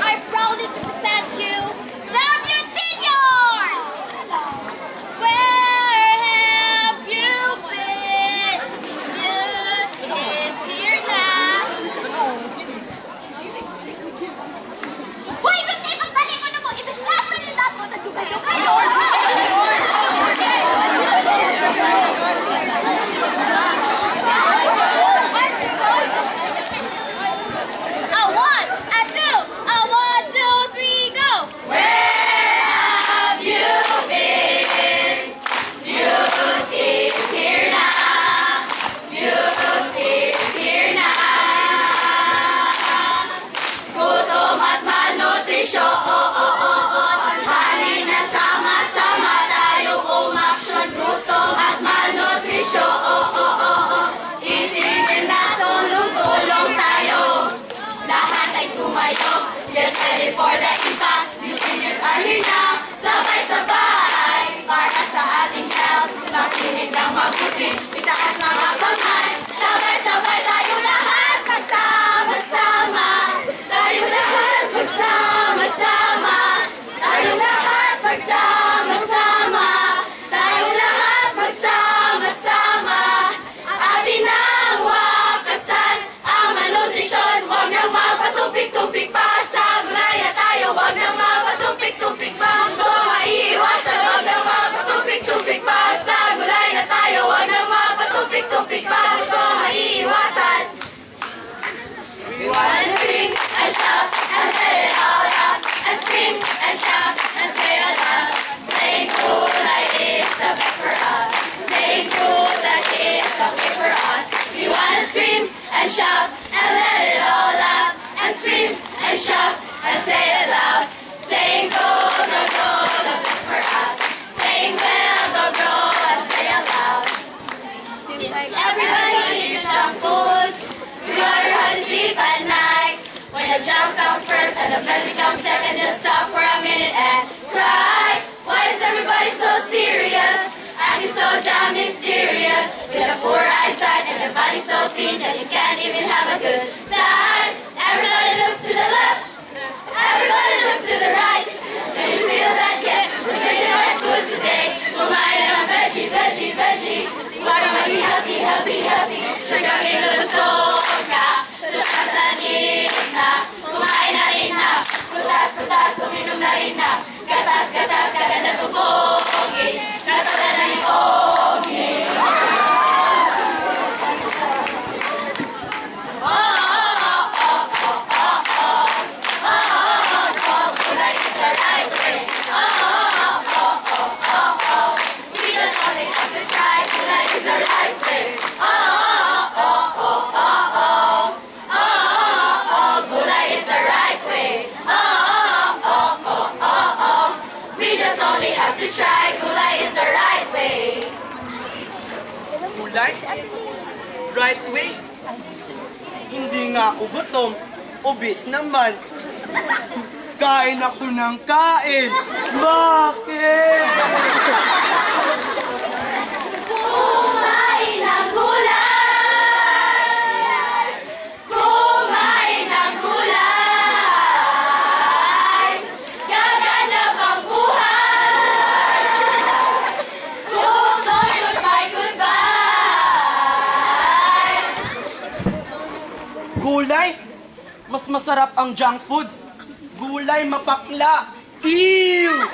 are proudly to present you the Mutineers! Where have you been? Beauty is here now. Hoy, Beauty! Pagbalik ano mo? Ibislas na nila ako. Nagdugay-dugay. Get ready for the impact. Mutineers are here now. Sabay-sabay para sa ating health. Makinig ng mabuti. Itaas mga kamay. Sabay-sabay tayo lahat. Magsama-sama. Tayo lahat magsama-sama. Tayo lahat magsama-sama. Tayo lahat magsama-sama. Atin ang wakasan ang malnutrisyon. Huwag nang magpatupik-tupik pa. Wag nang mapatumpik-tumpik pa. Kung maiiwasan, wag nang mapatumpik-tumpik pa. Sa gulay na tayo, wag nang mapatumpik-tumpik pa. Kung maiiwasan. We wanna scream and shout and let it all out. And scream and shout and say it loud. Saying gulay is the best for us. Saying gulay is okay for us. We wanna scream and shout and let it all out. And scream and shout and say it loud. Saying go, go, go, the best for us. Saying well, go, go, and say it loud. Seems like everybody eats junk foods. We wonder how to sleep at night. When the junk comes first and the veggie comes second, just stop for a minute and cry. Why is everybody so serious? Acting so damn mysterious. We have poor eyesight and their body so thin that you can't even have a good side. Everybody looks to the left. Everybody looks to the right. Do you feel that yet? We're taking our food today. Kumain ng veggie, veggie, veggie. Para maging healthy, healthy, healthy. Check out into the soka. Sukasanin na. Kumain na rin na. Prutas, prutas, uminom na rin na. Gatas, gatas, kaganda tubogi. Natulad na ni Ogi. Try gulay is the right way. Gulay? Right way? Hindi nga ako gutom. Obis naman. Kain ako ng kain. Bakit? Kumain ng gulay. Kumain ng gulay. Gaganda pang buhay. Gulay? Mas masarap ang junk foods. Gulay mapakla. Ew!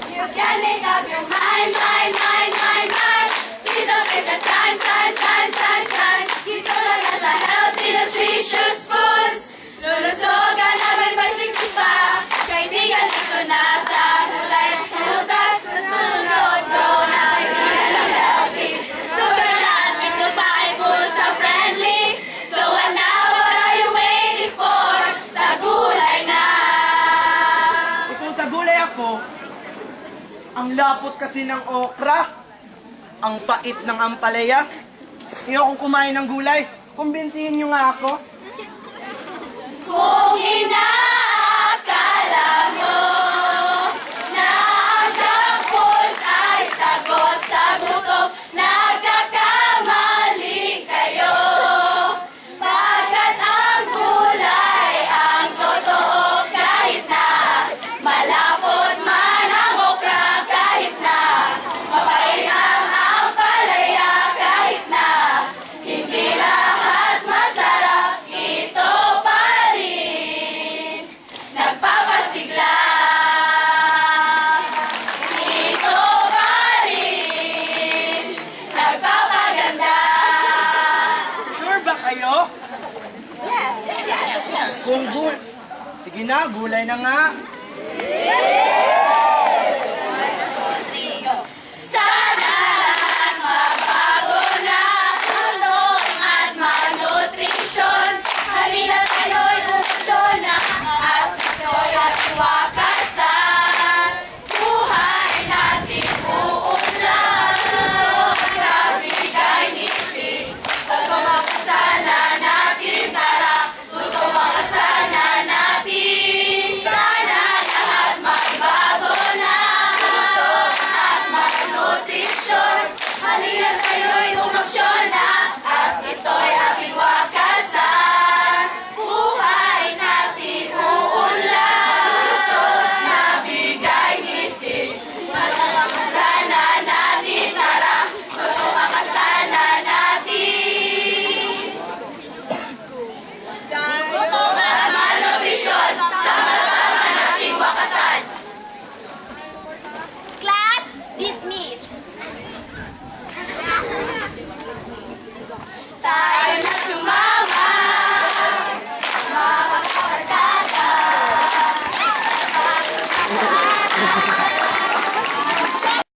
You can make up your mind, mind, mind, mind, mind. Please don't waste the time, time, time, time, time. Keep going as a healthy, nutritious foods. Lulusogan namin by 6 pa. Kaibigan dito na sa gulay. Prutas, sunod, go na. Kaibigan ng healthy. Super na at ito pa ay bulsa friendly. So what now? What are you waiting for? Sa gulay na. Kung sa gulay ako, ang lapot kasi ng okra, ang pait ng ampalaya. Ayokong kumain ng gulay. Kumbinsihin niyo nga ako. Kung inaakala mo na ang junk foods ay sagot sa gutom, nagkakamali kayo. Pagkat ang gulay Kung gul... Sige na, gulay na nga. Sana magbago na tulong at malnutrisyon. Halina tayo'y bumusyon na at ito'y ating wakasan. Buhay natin uunlad, nabigay ngiti. Bago makasana natin, tara, bago makasana natin. Sana lahat magbago na tulong at malnutrisyon. Halina tayo'y bumusyon na at ito'y ating wakasan. Buhay natin uunlad, lusot na bigay ngiti. Magmakasana natin, tara, magmakasana natin. Gutom at malnutrisyon, sama-sama nating wakasan. Class dismissed. Tayo na sumama, mga kabarkada.